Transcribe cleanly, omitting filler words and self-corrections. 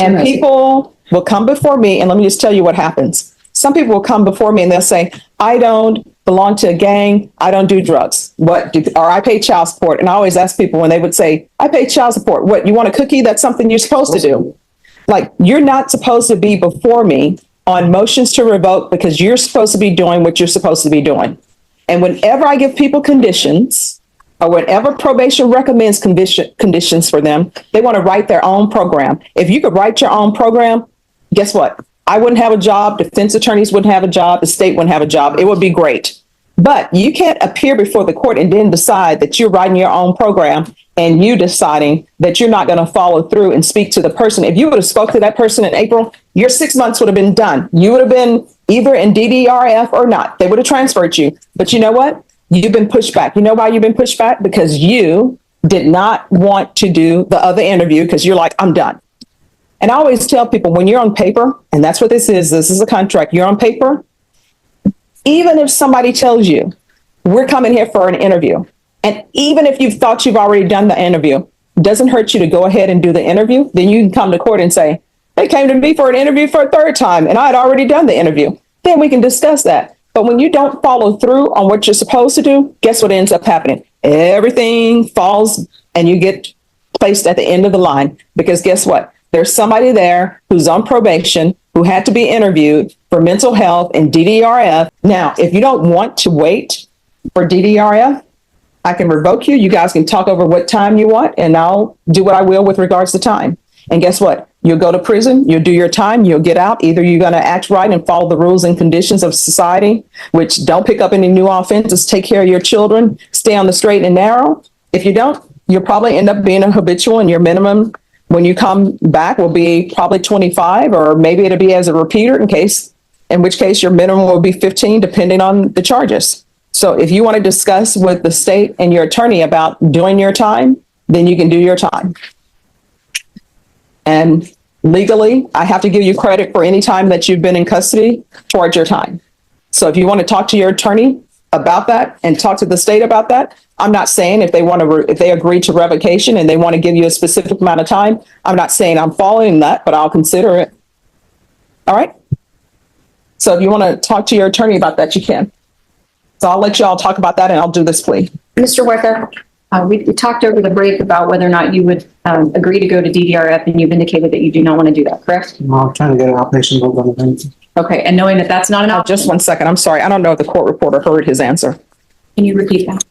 And people will come before me, and let me just tell you what happens. Some people will come before me and they'll say, I don't belong to a gang. I don't do drugs. Or I pay child support. And I always ask people when they would say, I pay child support. What, you want a cookie? That's something you're supposed to do. Like, you're not supposed to be before me on motions to revoke because you're supposed to be doing what you're supposed to be doing. And whenever I give people conditions, or whenever probation recommends conditions for them, they want to write their own program. If you could write your own program, guess what? I wouldn't have a job. Defense attorneys wouldn't have a job. The state wouldn't have a job. It would be great. But you can't appear before the court and then decide that you're writing your own program and you deciding that you're not going to follow through and speak to the person. If you would have spoke to that person in April, your 6 months would have been done. You would have been either in DDRF or not. They would have transferred you. But you know what? You've been pushed back. You know why you've been pushed back? Because you did not want to do the other interview because you're like, I'm done. And I always tell people when you're on paper, and that's what this is a contract, you're on paper. Even if somebody tells you, we're coming here for an interview, and even if you've thought you've already done the interview, it doesn't hurt you to go ahead and do the interview, then you can come to court and say, they came to me for an interview for a third time, and I had already done the interview. Then we can discuss that. But when you don't follow through on what you're supposed to do, guess what ends up happening? Everything falls and you get placed at the end of the line. Because guess what? There's somebody there who's on probation, who had to be interviewed for mental health and DDRF. Now, if you don't want to wait for DDRF, I can revoke you. You guys can talk over what time you want, and I'll do what I will with regards to time. And guess what? You'll go to prison, you'll do your time, you'll get out. Either you're going to act right and follow the rules and conditions of society, which don't pick up any new offenses, take care of your children, stay on the straight and narrow. If you don't, you'll probably end up being a habitual, and your minimum when you come back will be probably 25, or maybe it'll be as a repeater in which case your minimum will be 15, depending on the charges. So if you want to discuss with the state and your attorney about doing your time, then you can do your time. And legally, I have to give you credit for any time that you've been in custody towards your time. So if you want to talk to your attorney about that and talk to the state about that, I'm not saying if they agree to revocation and they want to give you a specific amount of time, I'm not saying I'm following that, but I'll consider it. All right. So if you want to talk to your attorney about that, you can. So I'll let you all talk about that, and I'll do this plea. Mr. Wicker, we talked over the break about whether or not you would agree to go to DDRF, and you've indicated that you do not want to do that, correct? No, I'm trying to get an outpatient vote on the thing. Okay, and knowing that that's not an option, Just 1 second. I'm sorry. I don't know if the court reporter heard his answer. can you repeat that?